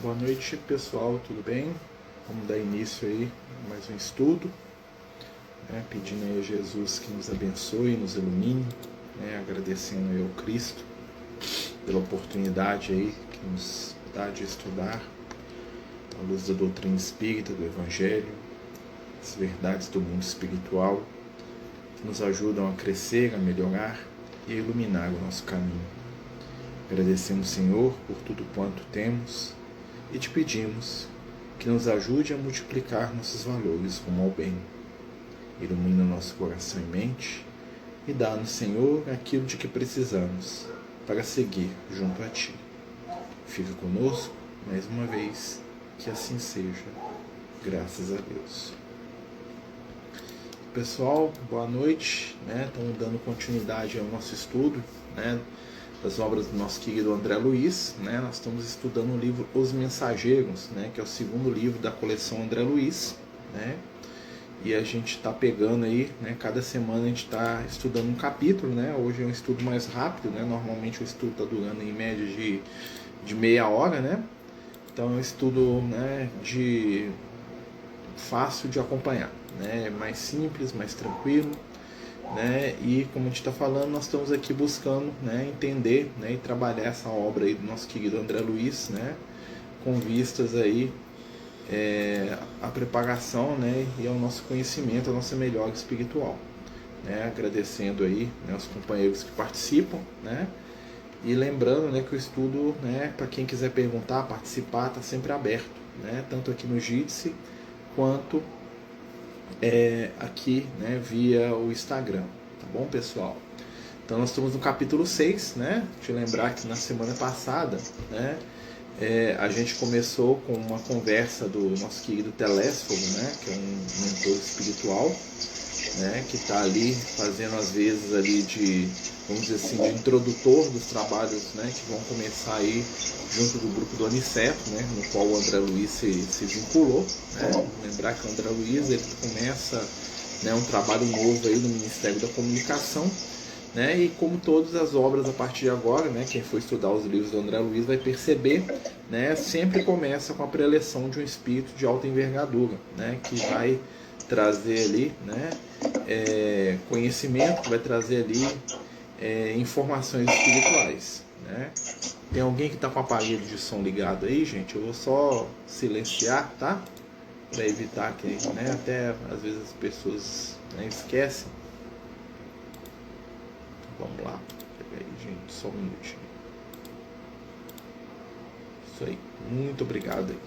Boa noite, pessoal, tudo bem? Vamos dar início aí a mais um estudo, pedindo aí a Jesus que nos abençoe, nos ilumine, agradecendo aí ao Cristo pela oportunidade aí que nos dá de estudar à luz da doutrina espírita, do Evangelho, as verdades do mundo espiritual, que nos ajudam a crescer, a melhorar e a iluminar o nosso caminho. Agradecemos, Senhor, por tudo quanto temos e te pedimos que nos ajude a multiplicar nossos valores rumo ao bem. Ilumina nosso coração e mente e dá-nos, Senhor, aquilo de que precisamos para seguir junto a Ti. Fica conosco, mais uma vez, que assim seja, graças a Deus. Pessoal, boa noite, estamos dando continuidade ao nosso estudo, das obras do nosso querido André Luiz, nós estamos estudando o livro Os Mensageiros, que é o segundo livro da coleção André Luiz, e a gente está pegando aí, cada semana a gente está estudando um capítulo, hoje é um estudo mais rápido, normalmente o estudo está durando em média de meia hora, então é um estudo fácil de acompanhar, mais simples, mais tranquilo. E como a gente está falando, nós estamos aqui buscando entender e trabalhar essa obra aí do nosso querido André Luiz, com vistas aí à preparação e ao nosso conhecimento, à nossa melhora espiritual. Agradecendo aí os companheiros que participam, e lembrando que o estudo, para quem quiser perguntar, participar, está sempre aberto, tanto aqui no Jitsi quanto aqui via o Instagram, tá bom, pessoal? Então nós estamos no capítulo 6, Deixa eu lembrar que na semana passada a gente começou com uma conversa do nosso querido Telésforo, que é um mentor espiritual, que está ali fazendo às vezes ali vamos dizer assim, de introdutor dos trabalhos que vão começar aí junto do grupo do Aniceto, no qual o André Luiz se vinculou. Lembrar que o André Luiz ele começa um trabalho novo aí no Ministério da Comunicação, e como todas as obras a partir de agora, quem for estudar os livros do André Luiz vai perceber, sempre começa com a preleção de um espírito de alta envergadura, que vai trazer ali conhecimento, que vai trazer ali informações espirituais. Tem alguém que está com o aparelho de som ligado aí, gente? Eu vou só silenciar, tá? Para evitar que até às vezes as pessoas esquecem. Vamos lá. Pega aí, gente, só um minutinho. Isso aí. Muito obrigado aí.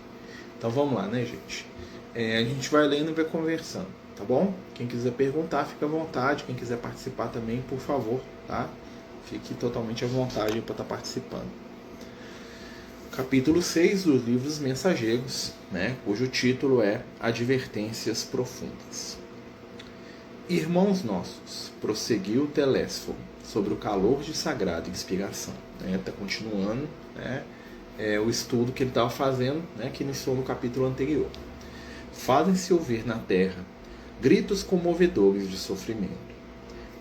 Então vamos lá, gente? A gente vai lendo e vai conversando, tá bom? Quem quiser perguntar, fica à vontade. Quem quiser participar também, por favor, tá? Fique totalmente à vontade para estar participando. Capítulo 6 dos livros Mensageiros, cujo título é Advertências Profundas. Irmãos nossos, prosseguiu Telésforo sobre o calor de sagrada inspiração. Está continuando o estudo que ele estava fazendo, que iniciou no capítulo anterior. Fazem-se ouvir na terra gritos comovedores de sofrimento.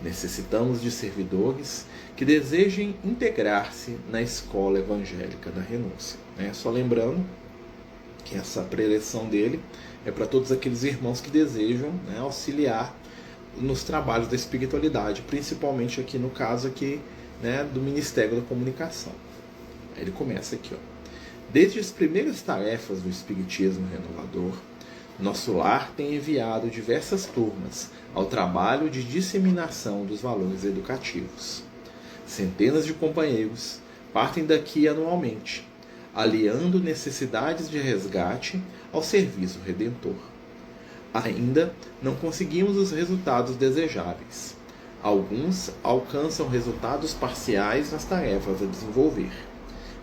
Necessitamos de servidores que desejem integrar-se na escola evangélica da renúncia. Só lembrando que essa preleção dele é para todos aqueles irmãos que desejam auxiliar nos trabalhos da espiritualidade, principalmente aqui no caso aqui, do Ministério da Comunicação. Aí ele começa aqui, Desde as primeiras tarefas do Espiritismo Renovador, nosso lar tem enviado diversas turmas ao trabalho de disseminação dos valores educativos. Centenas de companheiros partem daqui anualmente, aliando necessidades de resgate ao serviço redentor. Ainda não conseguimos os resultados desejáveis. Alguns alcançam resultados parciais nas tarefas a desenvolver,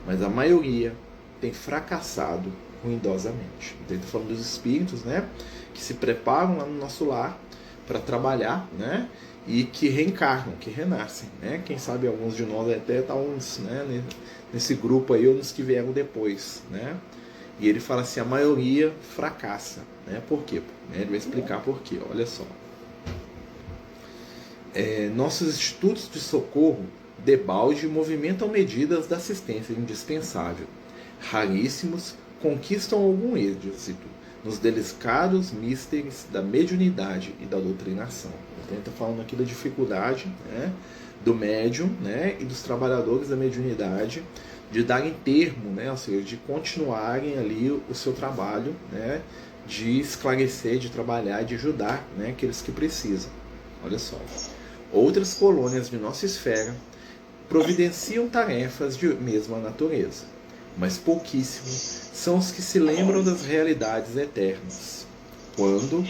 mas a maioria tem fracassado ruidosamente. Então, ele está falando dos espíritos, que se preparam lá no nosso lar para trabalhar, e que reencarnam, que renascem, Quem sabe alguns de nós até estão nesse grupo aí ou nos que vieram depois, E ele fala assim, a maioria fracassa, Por quê? Ele vai explicar por quê. Olha só. Nossos institutos de socorro debalde movimentam medidas da assistência indispensável. Raríssimos conquistam algum êxito nos delicados místeres da mediunidade e da doutrinação. Então, ele está falando aqui da dificuldade, né, do médium, né, e dos trabalhadores da mediunidade de darem termo, né, ou seja, de continuarem ali o seu trabalho, né, de esclarecer, de trabalhar, de ajudar, né, aqueles que precisam. Olha só. Outras colônias de nossa esfera providenciam tarefas de mesma natureza, mas pouquíssimos são os que se lembram das realidades eternas, quando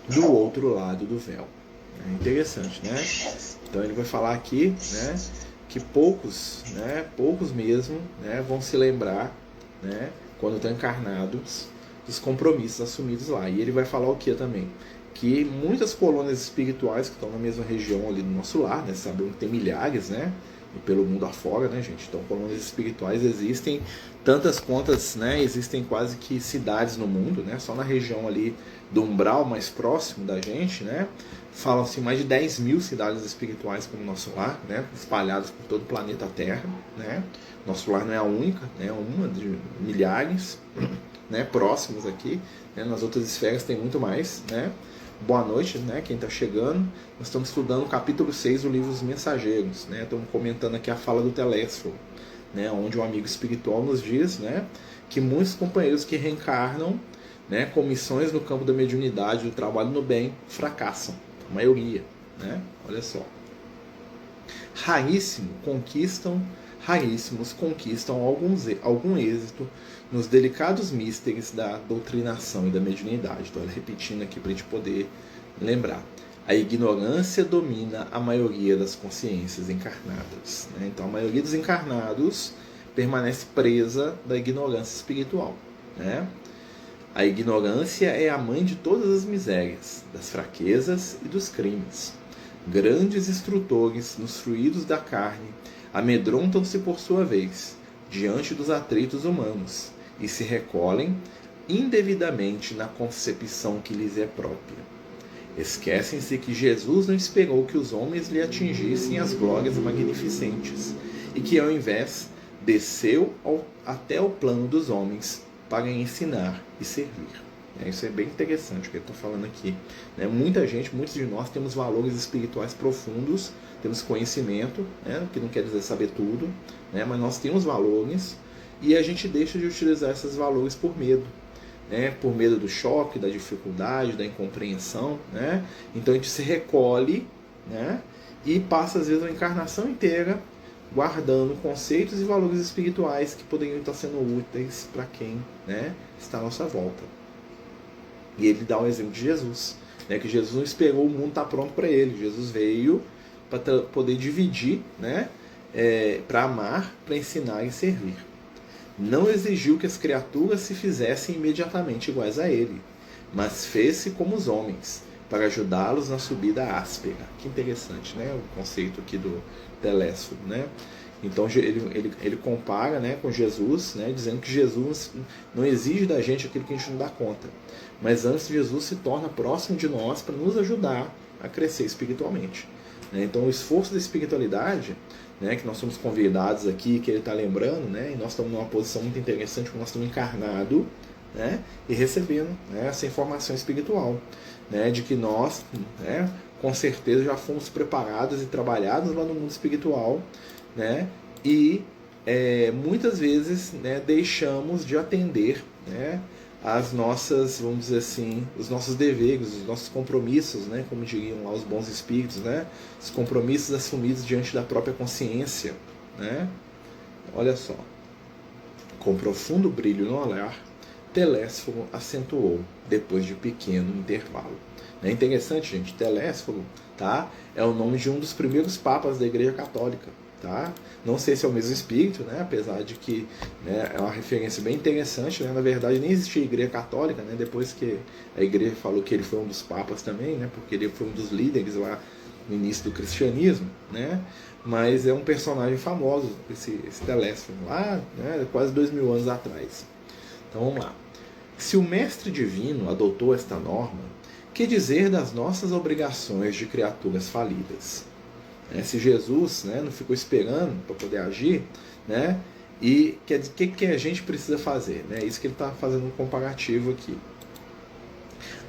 do outro lado do véu. É interessante, né? Então ele vai falar aqui, né, que poucos mesmo, né, vão se lembrar, né, quando estão encarnados, dos compromissos assumidos lá. E ele vai falar o que também? Que muitas colônias espirituais que estão na mesma região ali do nosso lar, né, sabemos que tem milhares, né, e pelo mundo afora, né, gente? Então, colônias espirituais existem tantas quantas, né, existem quase que cidades no mundo, né, só na região ali do umbral mais próximo da gente, né, falam-se mais de 10 mil cidades espirituais como nosso lar, né, espalhadas por todo o planeta Terra, né. Nosso lar não é a única, né, é uma de milhares, né, próximos aqui, né, nas outras esferas tem muito mais, né. Boa noite, né, quem está chegando. Nós estamos estudando o capítulo 6 do livro Os Mensageiros, né, estamos comentando aqui a fala do Telésforo, né, onde um amigo espiritual nos diz, né, que muitos companheiros que reencarnam, né, com missões no campo da mediunidade, do trabalho no bem, fracassam, a maioria, né, olha só. Raríssimos conquistam algum êxito nos delicados místeres da doutrinação e da mediunidade. Estou repetindo aqui para a gente poder lembrar. A ignorância domina a maioria das consciências encarnadas, né? Então, a maioria dos encarnados permanece presa da ignorância espiritual, né? A ignorância é a mãe de todas as misérias, das fraquezas e dos crimes. Grandes instrutores nos fluidos da carne amedrontam-se por sua vez diante dos atritos humanos e se recolhem indevidamente na concepção que lhes é própria. Esquecem-se que Jesus não esperou que os homens lhe atingissem as glórias magnificentes e que, ao invés, desceu até o plano dos homens para ensinar e servir. Isso é bem interessante o que ele está falando aqui. Muita gente, muitos de nós temos valores espirituais profundos, temos conhecimento, que não quer dizer saber tudo, mas nós temos valores e a gente deixa de utilizar esses valores por medo. Por medo do choque, da dificuldade, da incompreensão. Então a gente se recolhe, e passa às vezes a encarnação inteira guardando conceitos e valores espirituais que poderiam estar sendo úteis para quem está à nossa volta. E ele dá o exemplo de Jesus, que Jesus não esperou o mundo estar pronto para ele. Jesus veio para poder dividir, para amar, para ensinar e servir. Não exigiu que as criaturas se fizessem imediatamente iguais a ele, mas fez-se como os homens, para ajudá-los na subida áspera. Que interessante, o conceito aqui do Telésforo, Então ele compara, com Jesus, dizendo que Jesus não exige da gente aquilo que a gente não dá conta, mas antes Jesus se torna próximo de nós para nos ajudar a crescer espiritualmente. Então o esforço da espiritualidade, que nós somos convidados aqui, que ele está lembrando, e nós estamos numa posição muito interessante, porque nós estamos encarnados, e recebendo essa informação espiritual, de que nós, com certeza já fomos preparados e trabalhados lá no mundo espiritual, e muitas vezes deixamos de atender as nossas, vamos dizer assim, os nossos deveres, os nossos compromissos, como diriam lá os bons espíritos, os compromissos assumidos diante da própria consciência. Olha só, com profundo brilho no olhar, Telésforo acentuou, depois de pequeno intervalo. É interessante, gente, Telésforo, é o nome de um dos primeiros papas da Igreja Católica. Não sei se é o mesmo espírito, apesar de que é uma referência bem interessante. Na verdade, nem existia Igreja Católica, depois que a Igreja falou que ele foi um dos papas também, porque ele foi um dos líderes lá no início do cristianismo, mas é um personagem famoso, esse Telésforo, lá quase 2000 anos atrás. Então vamos lá. Se o Mestre Divino adotou esta norma, que dizer das nossas obrigações de criaturas falidas? Se Jesus não ficou esperando para poder agir, E o que a gente precisa fazer? É isso que ele está fazendo um comparativo aqui.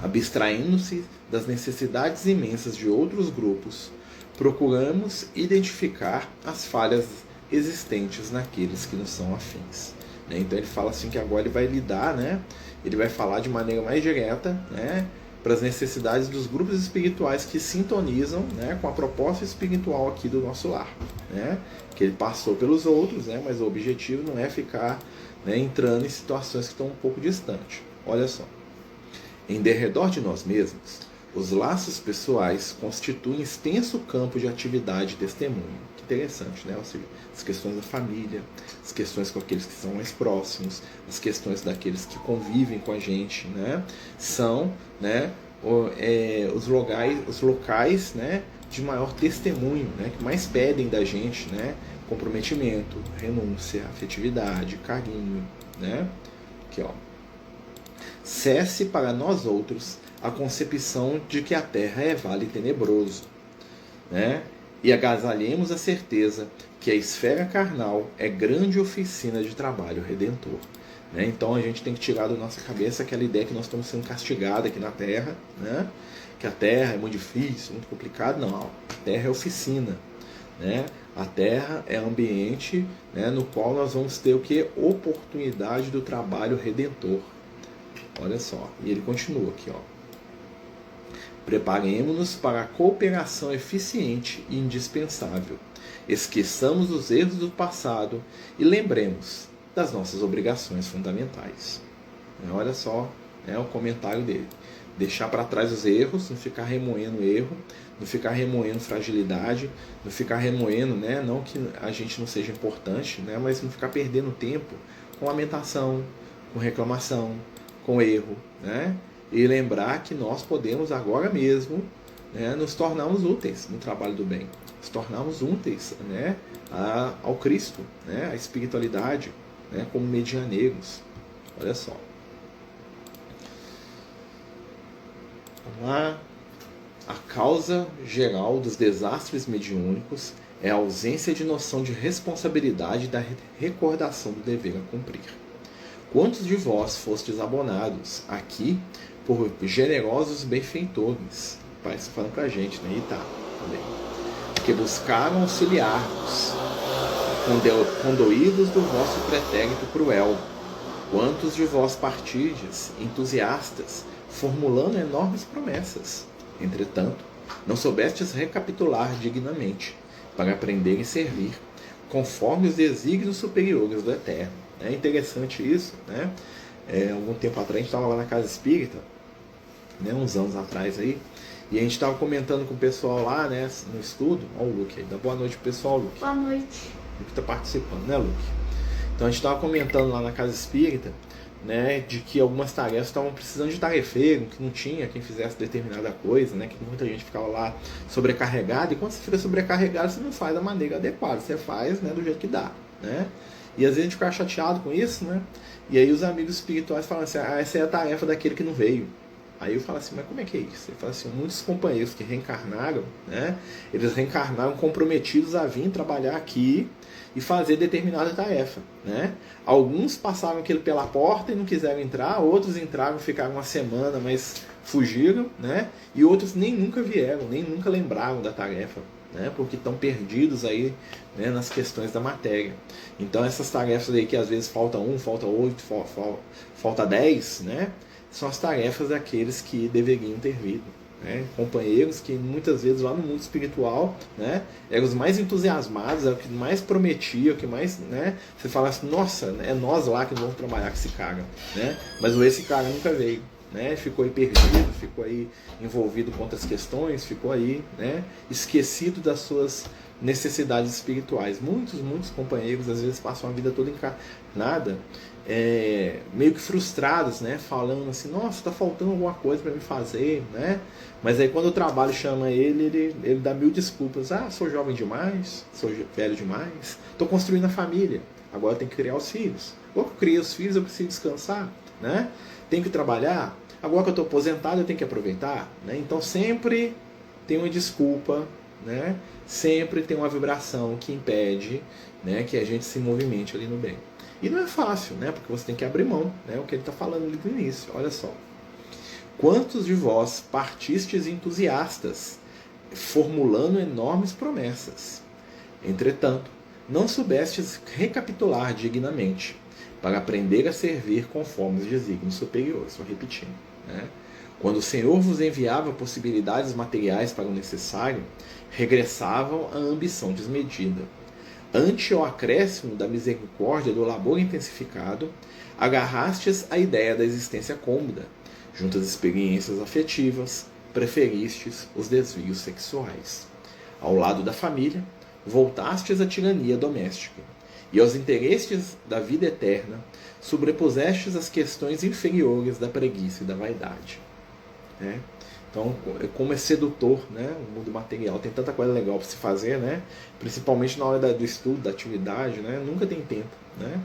Abstraindo-se das necessidades imensas de outros grupos, procuramos identificar as falhas existentes naqueles que nos são afins. Então ele fala assim que agora ele vai lidar, ele vai falar de maneira mais direta, para as necessidades dos grupos espirituais que sintonizam, com a proposta espiritual aqui do nosso lar, que ele passou pelos outros, mas o objetivo não é ficar entrando em situações que estão um pouco distantes. Olha só, em derredor de nós mesmos, os laços pessoais constituem extenso campo de atividade e testemunho. Que interessante, Ou seja, as questões da família, as questões com aqueles que são mais próximos, as questões daqueles que convivem com a gente, são os locais de maior testemunho, que mais pedem da gente, comprometimento, renúncia, afetividade, carinho, Aqui, ó. Cesse para nós outros a concepção de que a terra é vale tenebroso, e agasalhemos a certeza que a esfera carnal é grande oficina de trabalho redentor. Então a gente tem que tirar da nossa cabeça aquela ideia que nós estamos sendo castigados aqui na terra, que a terra é muito difícil, muito complicado. Não, a terra é oficina, a terra é ambiente no qual nós vamos ter o que? Oportunidade do trabalho redentor. Olha só, e ele continua aqui, ó. Preparemo-nos para a cooperação eficiente e indispensável. Esqueçamos os erros do passado e lembremos das nossas obrigações fundamentais. Olha só, o comentário dele. Deixar para trás os erros, não ficar remoendo erro, não ficar remoendo fragilidade, não ficar remoendo, não que a gente não seja importante, mas não ficar perdendo tempo com lamentação, com reclamação, com erro, e lembrar que nós podemos agora mesmo nos tornarmos úteis no trabalho do bem, nos tornarmos úteis ao Cristo, à espiritualidade, como medianeiros. Olha só. Vamos lá. A causa geral dos desastres mediúnicos é a ausência de noção de responsabilidade e da recordação do dever a cumprir. Quantos de vós fostes abonados aqui por generosos benfeitores? O Pai está falando para a gente, E tá, também. Que buscaram auxiliar-vos, condoídos do vosso pretérito cruel. Quantos de vós partirdes, entusiastas, formulando enormes promessas? Entretanto, não soubestes recapitular dignamente, para aprender e servir, conforme os desígnios superiores do Eterno. É interessante isso, algum tempo atrás a gente estava lá na Casa Espírita, uns anos atrás aí, e a gente estava comentando com o pessoal lá, no estudo. Olha o Luke aí, dá boa noite pro pessoal, Luke. Boa noite. O Luke está participando, Luke? Então a gente estava comentando lá na Casa Espírita, de que algumas tarefas estavam precisando de tarefeiro, que não tinha quem fizesse determinada coisa, que muita gente ficava lá sobrecarregada, e quando você fica sobrecarregado, você não faz da maneira adequada, você faz do jeito que dá, E às vezes a gente fica chateado com isso, E aí os amigos espirituais falam assim, essa é a tarefa daquele que não veio. Aí eu falo assim, mas como é que é isso? Ele fala assim, muitos companheiros que reencarnaram, eles reencarnaram comprometidos a vir trabalhar aqui e fazer determinada tarefa, Alguns passaram aquilo pela porta e não quiseram entrar, outros entraram, ficaram uma semana, mas fugiram, E outros nem nunca vieram, nem nunca lembraram da tarefa, porque estão perdidos aí, nas questões da matéria. Então essas tarefas aí que às vezes falta 1, falta 8, falta 10, são as tarefas daqueles que deveriam ter vindo. Companheiros que muitas vezes lá no mundo espiritual eram os mais entusiasmados, eram os que mais prometiam, que mais você fala assim, nossa, é nós lá que vamos trabalhar com esse cara, mas esse cara nunca veio, ficou aí perdido, ficou aí envolvido com outras questões, ficou aí esquecido das suas necessidades espirituais. Muitos companheiros às vezes passam a vida toda encarnada meio que frustrados, falando assim, nossa, está faltando alguma coisa para me fazer, mas aí quando o trabalho chama ele dá mil desculpas. Sou jovem demais, sou velho demais, estou construindo a família, agora tem que criar os filhos, agora que eu criei os filhos eu preciso descansar, tenho que trabalhar, agora que eu estou aposentado eu tenho que aproveitar, então sempre tem uma desculpa né, sempre tem uma vibração que impede, né, que a gente se movimente ali no bem. E não é fácil, né, porque você tem que abrir mão, né, o que ele está falando ali no início. Olha só. Quantos de vós partistes entusiastas, formulando enormes promessas? Entretanto, não soubestes recapitular dignamente, para aprender a servir conforme os desígnios superiores. Estou repetindo, né? Quando o Senhor vos enviava possibilidades materiais para o necessário, regressavam à ambição desmedida. Ante o acréscimo da misericórdia do labor intensificado, agarrastes à ideia da existência cômoda. Junto às experiências afetivas, preferistes os desvios sexuais. Ao lado da família, voltastes à tirania doméstica. E aos interesses da vida eterna, sobrepusestes as questões inferiores da preguiça e da vaidade. Né? Então, como é sedutor, né? O mundo material tem tanta coisa legal para se fazer, né? Principalmente na hora do estudo, da atividade, né? Nunca tem tempo. Né?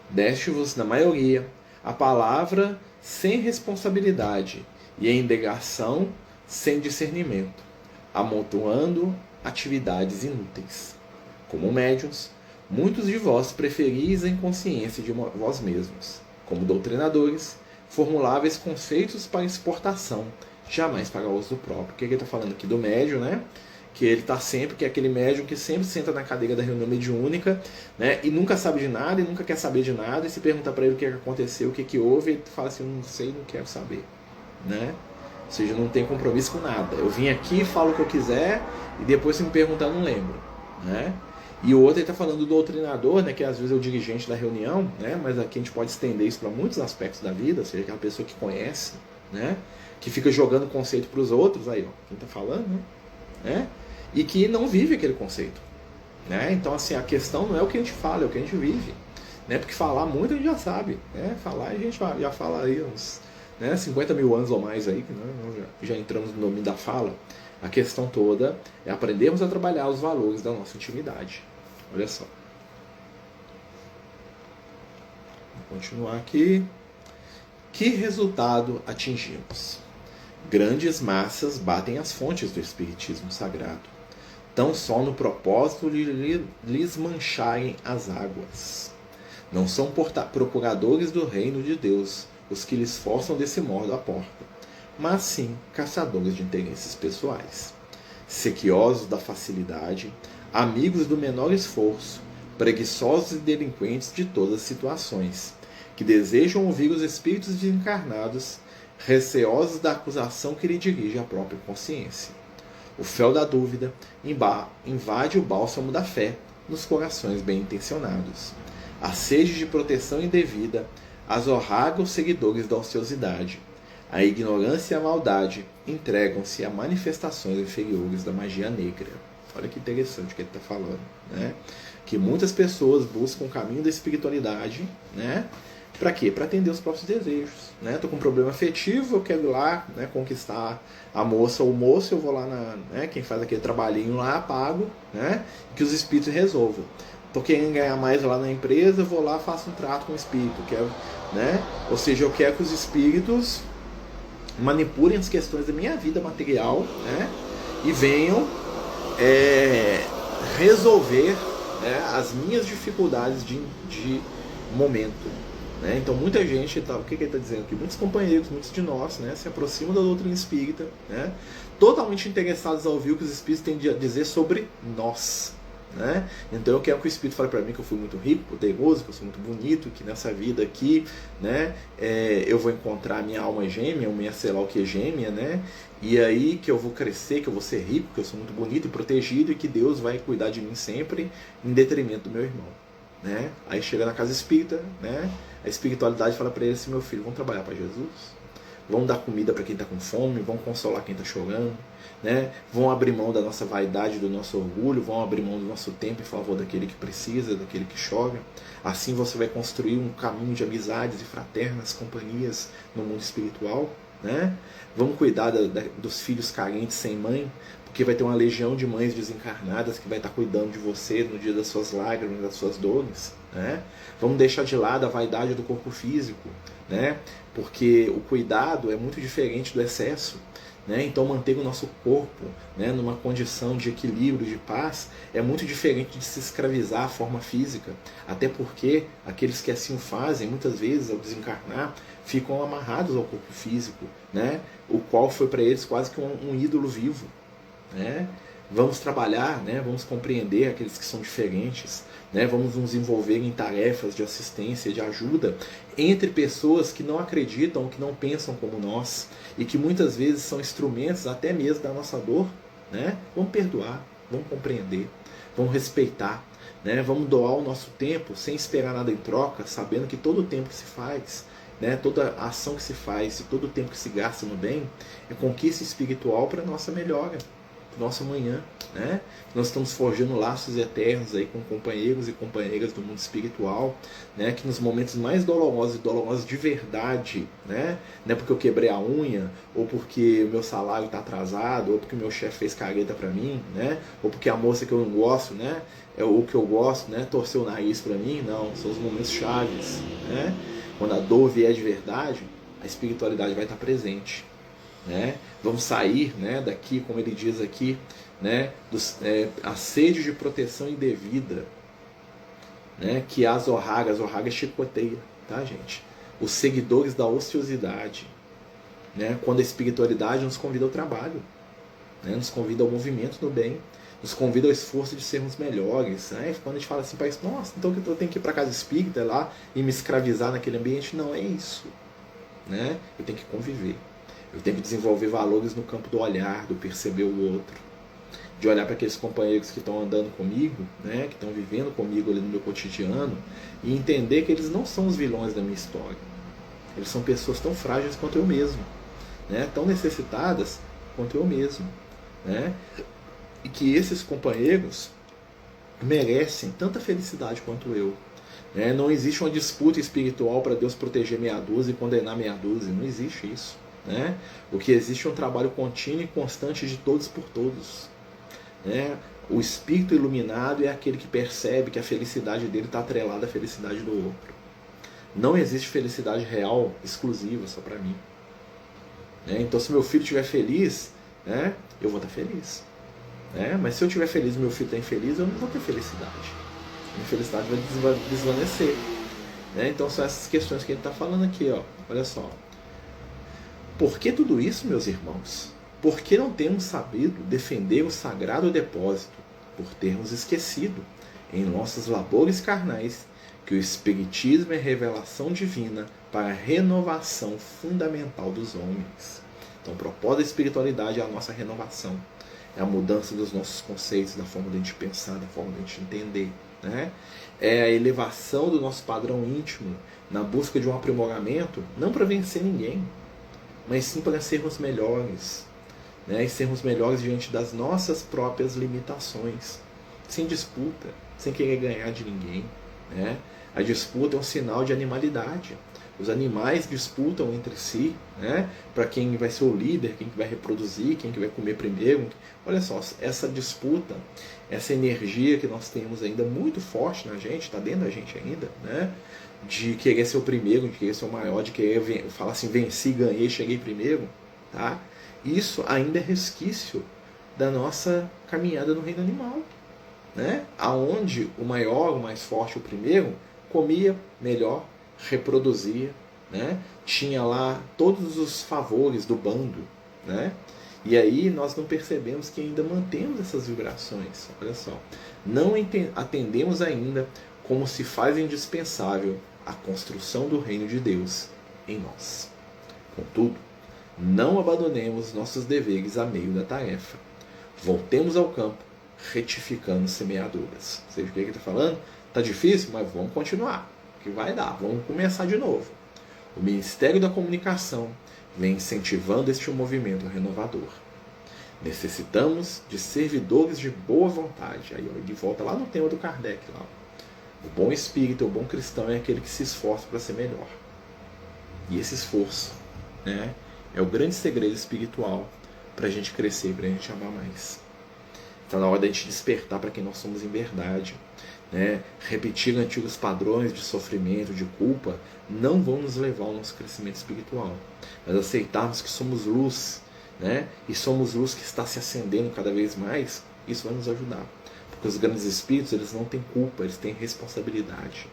Deste-vos, na maioria, a palavra sem responsabilidade e a indagação sem discernimento, amontoando atividades inúteis. Como médiuns, muitos de vós preferis a inconsciência de vós mesmos. Como doutrinadores, formuláveis conceitos para exportação, jamais para uso próprio. O que ele está falando aqui do médium, né? Que ele está sempre, que é aquele médium que sempre senta na cadeira da reunião mediúnica, né? E nunca sabe de nada, e nunca quer saber de nada, e se pergunta para ele o que aconteceu, o que houve, ele fala assim, não sei, não quero saber, né? Ou seja, não tem compromisso com nada. Eu vim aqui, falo o que eu quiser, e depois se me perguntar, não lembro, né? E o outro, ele está falando do doutrinador, né, que às vezes é o dirigente da reunião, né, mas aqui a gente pode estender isso para muitos aspectos da vida, ou seja, aquela pessoa que conhece, né, que fica jogando conceito para os outros, aí, ó, quem está falando, né, e que não vive aquele conceito. Né? Então, assim, a questão não é o que a gente fala, é o que a gente vive. Né? Porque falar muito a gente já sabe. Né? Falar a gente já fala aí uns 50 mil anos ou mais aí, que né, já entramos no domínio da fala. A questão toda é aprendermos a trabalhar os valores da nossa intimidade. Olha só. Vou continuar aqui. Que resultado atingimos? Grandes massas batem as fontes do Espiritismo Sagrado, tão só no propósito de lhes mancharem as águas. Não são procuradores do reino de Deus os que lhes forçam desse modo a porta, mas sim caçadores de interesses pessoais. Sequiosos da facilidade, amigos do menor esforço, preguiçosos e delinquentes de todas as situações, que desejam ouvir os espíritos desencarnados, receosos da acusação que lhe dirige a própria consciência. O fel da dúvida invade o bálsamo da fé nos corações bem-intencionados. A sede de proteção indevida azorraga os seguidores da ociosidade. A ignorância e a maldade entregam-se a manifestações inferiores da magia negra. Olha que interessante o que ele está falando. Né? Que muitas pessoas buscam o caminho da espiritualidade, né? Para quê? Para atender os próprios desejos. Né? Estou com um problema afetivo, eu quero ir lá, né, conquistar a moça ou o moço, eu vou lá, quem faz aquele trabalhinho lá, pago, né, que os espíritos resolvam. Estou querendo ganhar mais lá na empresa, eu vou lá, faço um trato com o espírito. Quero, né? Ou seja, eu quero que os espíritos manipulem as questões da minha vida material, né, e venham resolver, né, as minhas dificuldades de momento. Né? Então muita gente, o que ele está dizendo aqui? Muitos companheiros, muitos de nós, né, se aproximam da doutrina espírita, né, totalmente interessados a ouvir o que os espíritos têm a dizer sobre nós. Né? Então eu quero que o espírito fale para mim que eu fui muito rico, poderoso, que eu sou muito bonito, que nessa vida aqui, né, eu vou encontrar a minha alma gêmea, ou minha sei lá o que gêmea, né, e aí que eu vou crescer, que eu vou ser rico, que eu sou muito bonito e protegido, e que Deus vai cuidar de mim sempre em detrimento do meu irmão. Né? Aí chega na casa espírita, né? A espiritualidade fala para ele assim: meu filho, vamos trabalhar para Jesus, vamos dar comida para quem está com fome, vamos consolar quem está chorando, né? Vão abrir mão da nossa vaidade, do nosso orgulho, vão abrir mão do nosso tempo em favor daquele que precisa, daquele que chora. Assim você vai construir um caminho de amizades e fraternas companhias no mundo espiritual. Né? Vamos cuidar dos filhos carentes sem mãe, porque vai ter uma legião de mães desencarnadas que vai estar cuidando de você no dia das suas lágrimas, das suas dores. Né? Vamos deixar de lado a vaidade do corpo físico, né? Porque o cuidado é muito diferente do excesso. né? Então manter o nosso corpo, né, numa condição de equilíbrio, de paz, é muito diferente de se escravizar à forma física. Até porque aqueles que assim o fazem, muitas vezes, ao desencarnar, ficam amarrados ao corpo físico, né? O qual foi para eles quase que um ídolo vivo, né? Vamos trabalhar, né? Vamos compreender aqueles que são diferentes, né? Vamos nos envolver em tarefas de assistência, de ajuda entre pessoas que não acreditam, que não pensam como nós e que muitas vezes são instrumentos até mesmo da nossa dor, né? Vamos perdoar, vamos compreender, vamos respeitar, né? Vamos doar o nosso tempo sem esperar nada em troca, sabendo que todo o tempo que se faz, né? Toda a ação que se faz e todo o tempo que se gasta no bem é conquista espiritual para a nossa melhora, nosso amanhã, né? Nós estamos forjando laços eternos aí com companheiros e companheiras do mundo espiritual, né? Que nos momentos mais dolorosos e dolorosos de verdade, né? Não é porque eu quebrei a unha, ou porque o meu salário está atrasado, ou porque o meu chefe fez careta para mim, né? Ou porque a moça que eu não gosto, né? Ou que eu gosto, né? Torceu o nariz para mim, não. São os momentos chaves, né? Quando a dor vier de verdade, a espiritualidade vai estar presente. Né? Vamos sair, né, daqui, como ele diz aqui, né, a sede de proteção indevida, né, que a Zorraga chicoteia, tá, gente? Os seguidores da ociosidade, né, quando a espiritualidade nos convida ao trabalho, né, nos convida ao movimento do bem, nos convida ao esforço de sermos melhores, né? Quando a gente fala assim, nossa, então eu tenho que ir para casa espírita lá e me escravizar naquele ambiente, não é isso, né? Eu tenho que conviver. Eu tenho que desenvolver valores no campo do olhar, do perceber o outro, de olhar para aqueles companheiros que estão andando comigo, né, que estão vivendo comigo ali no meu cotidiano, e entender que eles não são os vilões da minha história. Eles são pessoas tão frágeis quanto eu mesmo, né, tão necessitadas quanto eu mesmo, né, e que esses companheiros merecem tanta felicidade quanto eu. Né? Não existe uma disputa espiritual para Deus proteger meia dúzia e condenar meia dúzia, não existe isso. Né? O que existe é um trabalho contínuo e constante de todos por todos. Né? O espírito iluminado é aquele que percebe que a felicidade dele está atrelada à felicidade do outro. Não existe felicidade real exclusiva só para mim. Né? Então, se meu filho estiver feliz, né, eu vou estar feliz. Né? Mas se eu estiver feliz e meu filho está infeliz, eu não vou ter felicidade. Minha felicidade vai desvanecer. Né? Então, são essas questões que ele está falando aqui. Ó. Olha só. Por que tudo isso, meus irmãos? Por que não temos sabido defender o sagrado depósito? Por termos esquecido, em nossos labores carnais, que o Espiritismo é revelação divina para a renovação fundamental dos homens. Então, o propósito da espiritualidade é a nossa renovação. É a mudança dos nossos conceitos, da forma de a gente pensar, da forma de a gente entender. Né? É a elevação do nosso padrão íntimo, na busca de um aprimoramento, não para vencer ninguém, mas sim para sermos melhores, né? E sermos melhores diante das nossas próprias limitações, sem disputa, sem querer ganhar de ninguém. Né? A disputa é um sinal de animalidade. Os animais disputam entre si, né? Para quem vai ser o líder, quem vai reproduzir, quem vai comer primeiro. Olha só, essa disputa, essa energia que nós temos ainda muito forte na gente, está dentro da gente ainda, né? De querer ser o primeiro, de querer ser o maior, de querer falar assim, venci, ganhei, cheguei primeiro, tá? Isso ainda é resquício da nossa caminhada no reino animal, né? Aonde o maior, o mais forte, o primeiro, comia melhor, reproduzia, né? Tinha lá todos os favores do bando, né? E aí nós não percebemos que ainda mantemos essas vibrações, olha só. Não atendemos ainda como se faz indispensável a construção do reino de Deus em nós. Contudo, não abandonemos nossos deveres a meio da tarefa. Voltemos ao campo, retificando semeaduras. Ou seja, o que ele está falando? Está difícil, mas vamos continuar, que vai dar, vamos começar de novo. O Ministério da Comunicação vem incentivando este movimento renovador. Necessitamos de servidores de boa vontade. Aí ele volta lá no tema do Kardec, lá. O bom espírito, o bom cristão é aquele que se esforça para ser melhor. E esse esforço, né, é o grande segredo espiritual para a gente crescer, para a gente amar mais. Está na hora da gente despertar para quem nós somos em verdade. Né? Repetir antigos padrões de sofrimento, de culpa, não vão nos levar ao nosso crescimento espiritual. Mas aceitarmos que somos luz, né? E somos luz que está se acendendo cada vez mais, isso vai nos ajudar. Porque os grandes espíritos, eles não têm culpa, eles têm responsabilidade.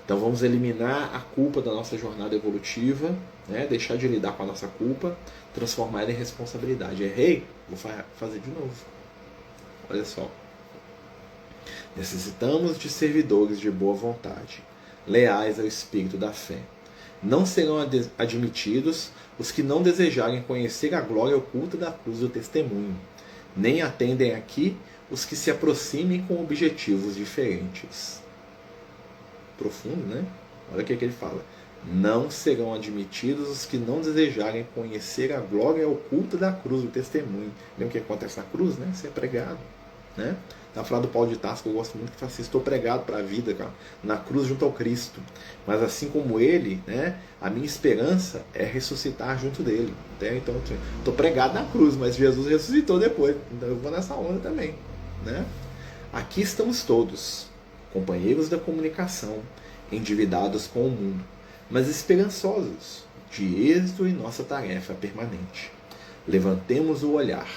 Então vamos eliminar a culpa da nossa jornada evolutiva, né? Deixar de lidar com a nossa culpa, transformar ela em responsabilidade. Errei? Vou fazer de novo. Olha só. Necessitamos de servidores de boa vontade, leais ao espírito da fé. Não serão admitidos os que não desejarem conhecer a glória oculta da cruz do testemunho, nem atendem aqui os que se aproximem com objetivos diferentes. Profundo, né? Olha o que ele fala. Não serão admitidos os que não desejarem conhecer a glória oculta da cruz do testemunho. Lembra o que acontece na cruz, né? Ser pregado, né? Tá falando do Paulo de Tarso, que eu gosto muito, que fala assim: estou pregado para a vida, cara, na cruz junto ao Cristo. Mas assim como ele, né, a minha esperança é ressuscitar junto dele. Né? Então, estou pregado na cruz, mas Jesus ressuscitou depois. Então eu vou nessa onda também. Né? Aqui estamos todos, companheiros da comunicação, endividados com o mundo, mas esperançosos de êxito em nossa tarefa permanente. Levantemos o olhar.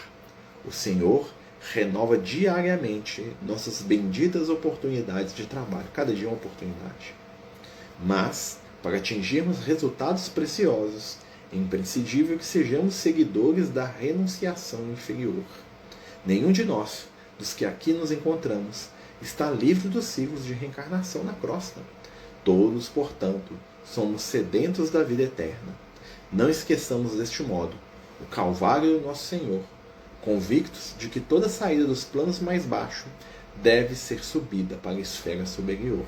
O Senhor renova diariamente nossas benditas oportunidades de trabalho. Cada dia é uma oportunidade. Mas, para atingirmos resultados preciosos, é imprescindível que sejamos seguidores da renunciação inferior. Nenhum de nós, dos que aqui nos encontramos, está livre dos ciclos de reencarnação na crosta. Todos, portanto, somos sedentos da vida eterna. Não esqueçamos deste modo o Calvário do nosso Senhor, convictos de que toda saída dos planos mais baixos deve ser subida para a esfera superior.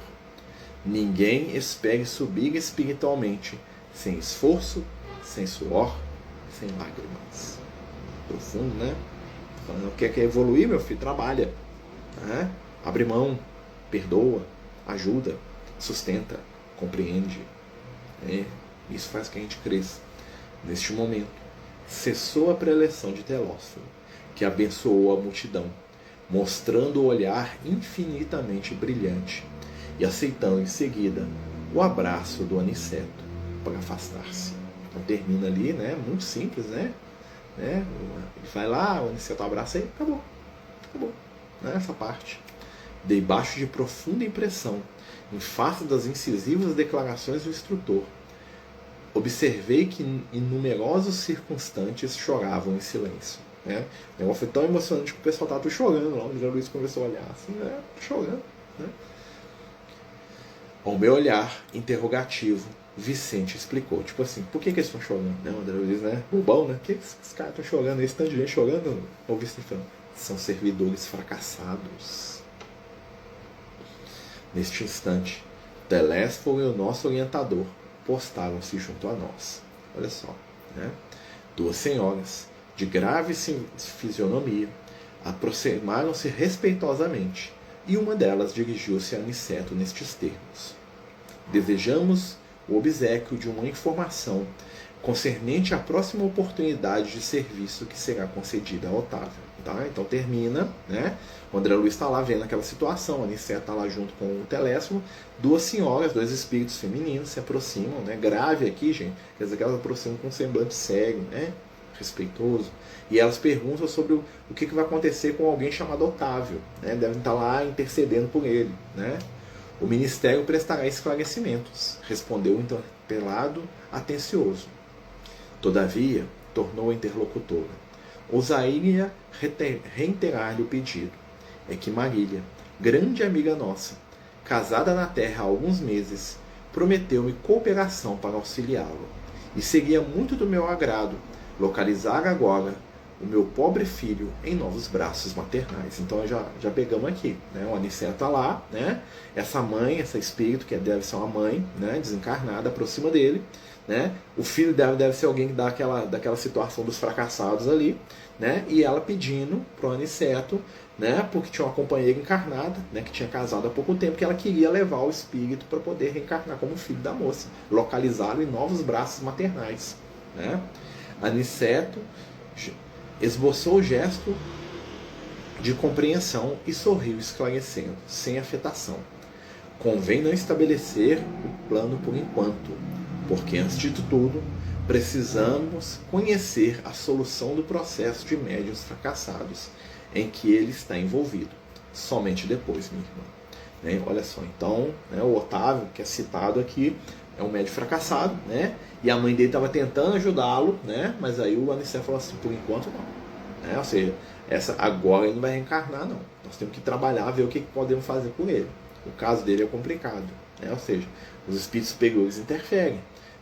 Ninguém espere subir espiritualmente sem esforço, sem suor, sem lágrimas. Profundo, né? Falando, quer evoluir, meu filho? Trabalha. Né? Abre mão, perdoa, ajuda, sustenta, compreende. Isso faz que a gente cresça. Neste momento, cessou a preleção de Telófilo, que abençoou a multidão, mostrando o olhar infinitamente brilhante e aceitando em seguida o abraço do Aniceto para afastar-se. Então termina ali, né? Muito simples, né? Ele vai lá, o Aniceto abraça e acabou. Né? Essa parte. Debaixo de profunda impressão, em face das incisivas declarações do instrutor, observei que numerosos circunstantes choravam em silêncio. Né? O negócio foi tão emocionante que o pessoal estava chorando lá. O André Luiz começou a olhar assim, né? Chorando. Né? Ao meu olhar interrogativo, Vicente explicou. Tipo assim, por que eles estão chorando? Né? O André Luiz, né? Bobão, né? Por que esses caras estão chorando? Esse tanto de gente chorando? O Vicente falando, são servidores fracassados. Neste instante, Telésforo e o nosso orientador postaram-se junto a nós. Olha só, né? Duas senhoras, de grave fisionomia, aproximaram-se respeitosamente, e uma delas dirigiu-se a Aniceto nestes termos: desejamos o obséquio de uma informação concernente à próxima oportunidade de serviço que será concedida a Otávio. Tá? Então termina, né? O André Luiz está lá vendo aquela situação, a Aniceto está lá junto com o Telésforo, duas senhoras, dois espíritos femininos se aproximam, né? Grave aqui, gente, quer dizer que elas aproximam com um semblante sério, né? Respeitoso, e elas perguntam sobre o que vai acontecer com alguém chamado Otávio, né? Devem estar lá intercedendo por ele, né? O ministério prestará esclarecimentos, respondeu o interpelado atencioso. Todavia, tornou a interlocutora, ousaria reiterar-lhe o pedido. É que Marília, grande amiga nossa, casada na terra há alguns meses, prometeu-me cooperação para auxiliá-lo, e seria muito do meu agrado localizar agora o meu pobre filho em novos braços maternais. Então já pegamos aqui, né? O Aniceto está lá, né? Essa mãe, esse espírito que deve ser uma mãe, né? Desencarnada, aproxima dele, né? O filho deve ser alguém daquela situação dos fracassados ali, né? E ela pedindo para o Aniceto, né? Porque tinha uma companheira encarnada, né? Que tinha casado há pouco tempo, que ela queria levar o espírito para poder reencarnar como filho da moça, localizá-lo em novos braços maternais, né? Aniceto esboçou o gesto de compreensão e sorriu esclarecendo, sem afetação. Convém não estabelecer o plano por enquanto, porque, antes de tudo, Precisamos conhecer a solução do processo de médiuns fracassados em que ele está envolvido. Somente depois, minha irmã. Né? Olha só, então, né, o Otávio, que é citado aqui, é um médium fracassado, né? E a mãe dele estava tentando ajudá-lo, né? Mas aí o Aniceto falou assim, por enquanto não. Né? Ou seja, agora ele não vai reencarnar, não. Nós temos que trabalhar, ver o que podemos fazer com ele. O caso dele é complicado, né? Ou seja, os espíritos superiores interferem,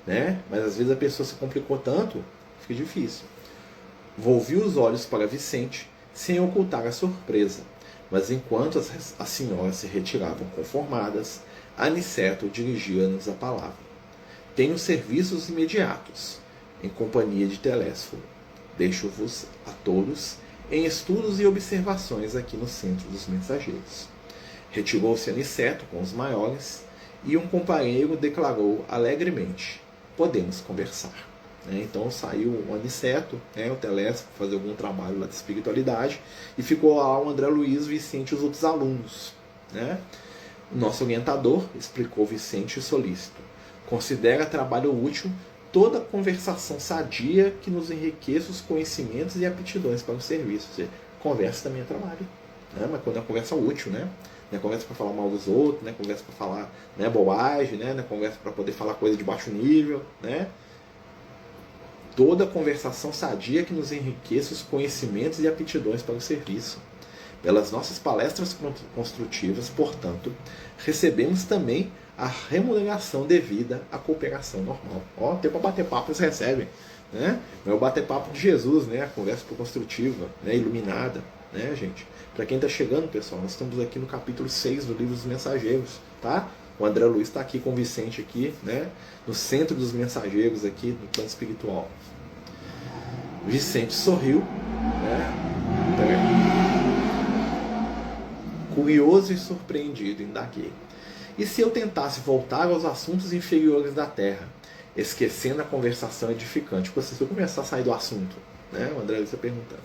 né? Mas às vezes a pessoa se complicou tanto, fica difícil. Volvi os olhos para Vicente, sem ocultar a surpresa. Mas enquanto as senhoras se retiravam conformadas, Aniceto dirigia-nos a palavra. Tenho serviços imediatos, em companhia de Telésforo. Deixo-vos a todos em estudos e observações aqui no centro dos mensageiros. Retirou-se Aniceto com os maiores, e um companheiro declarou alegremente, podemos conversar. Então saiu o Aniceto, o Telésforo, fazer algum trabalho lá de espiritualidade, e ficou lá o André Luiz, Vicente e os outros alunos. O nosso orientador explicou Vicente solícito. Considera trabalho útil toda conversação sadia que nos enriqueça os conhecimentos e aptidões para o serviço. Ou seja, conversa também é trabalho, mas quando é conversa útil, né? Não é conversa para falar mal dos outros, não é conversa para falar bobagem, né? Não é conversa para poder falar coisa de baixo nível, né? Toda conversação sadia que nos enriqueça os conhecimentos e aptidões para o serviço. Pelas nossas palestras construtivas, portanto, recebemos também a remuneração devida à cooperação normal. Tem para bater papo, eles recebem. Né? É o bater papo de Jesus, né? A conversa construtiva, né? Iluminada, né, gente? Para quem está chegando, pessoal, nós estamos aqui no capítulo 6 do livro dos Mensageiros, tá? O André Luiz está aqui com o Vicente aqui, né? No centro dos mensageiros aqui, no plano espiritual. Vicente sorriu, né? Curioso e surpreendido, indaguei. E se eu tentasse voltar aos assuntos inferiores da Terra, esquecendo a conversação edificante? Porque se eu começar a sair do assunto, né? O André Luiz está perguntando.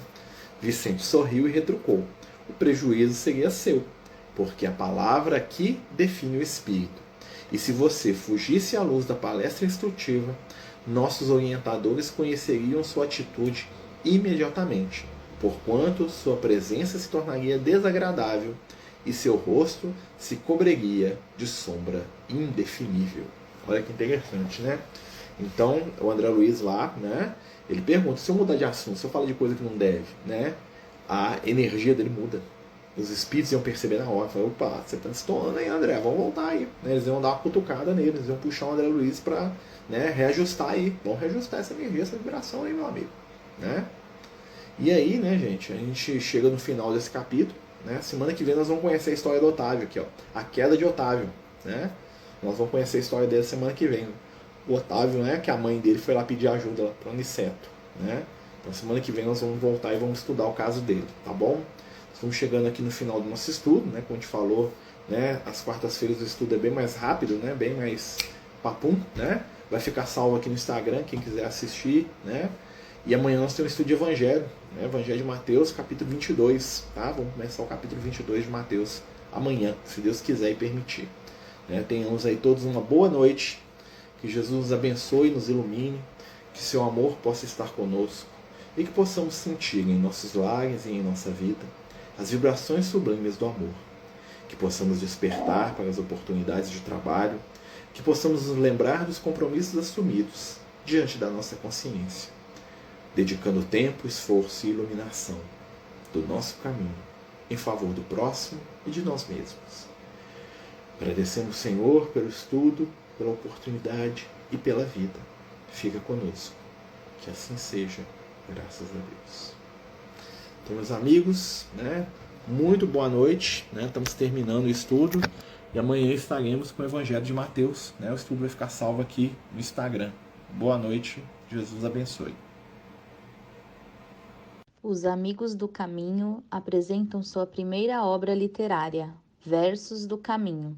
Vicente sorriu e retrucou. O prejuízo seria seu, porque a palavra aqui define o espírito. E se você fugisse à luz da palestra instrutiva, nossos orientadores conheceriam sua atitude imediatamente, porquanto sua presença se tornaria desagradável e seu rosto se cobriria de sombra indefinível. Olha que interessante, né? Então, o André Luiz lá, né? Ele pergunta, se eu mudar de assunto, se eu falar de coisa que não deve, né? A energia dele muda. Os espíritos iam perceber na hora, falar, opa, você tá destoando aí, André, vamos voltar aí. Eles iam dar uma cutucada nele, eles iam puxar o André Luiz para, né, reajustar aí. Vamos reajustar essa energia, essa vibração aí, meu amigo. Né? E aí, né, gente, a gente chega no final desse capítulo, né? Semana que vem nós vamos conhecer a história do Otávio aqui, ó. A queda de Otávio, né? Nós vamos conhecer a história dele semana que vem. O Otávio, né, que a mãe dele foi lá pedir ajuda para o Aniceto, né? Então semana que vem nós vamos voltar e vamos estudar o caso dele, tá bom? Estamos chegando aqui no final do nosso estudo, né? Como a gente falou, né? As quartas-feiras o estudo é bem mais rápido, né? Bem mais papum, né? Vai ficar salvo aqui no Instagram, quem quiser assistir, né? E amanhã nós temos um estudo de Evangelho, né? Evangelho de Mateus, capítulo 22, tá? Vamos começar o capítulo 22 de Mateus amanhã, se Deus quiser e permitir. Né? Tenhamos aí todos uma boa noite, que Jesus nos abençoe e nos ilumine, que seu amor possa estar conosco e que possamos sentir em nossos lares e em nossa vida as vibrações sublimes do amor, que possamos despertar para as oportunidades de trabalho, que possamos nos lembrar dos compromissos assumidos diante da nossa consciência, dedicando tempo, esforço e iluminação do nosso caminho em favor do próximo e de nós mesmos. Agradecemos, Senhor, pelo estudo, pela oportunidade e pela vida. Fica conosco. Que assim seja, graças a Deus. Então, meus amigos, né, muito boa noite. Né, estamos terminando o estudo e amanhã estaremos com o Evangelho de Mateus. Né, o estudo vai ficar salvo aqui no Instagram. Boa noite. Jesus abençoe. Os Amigos do Caminho apresentam sua primeira obra literária, Versos do Caminho,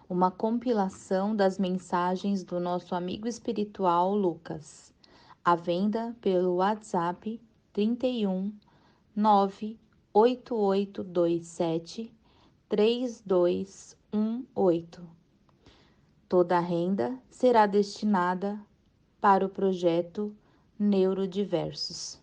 uma compilação das mensagens do nosso amigo espiritual Lucas, à venda pelo WhatsApp 31 98827 3218. Toda a renda será destinada para o projeto Neurodiversos.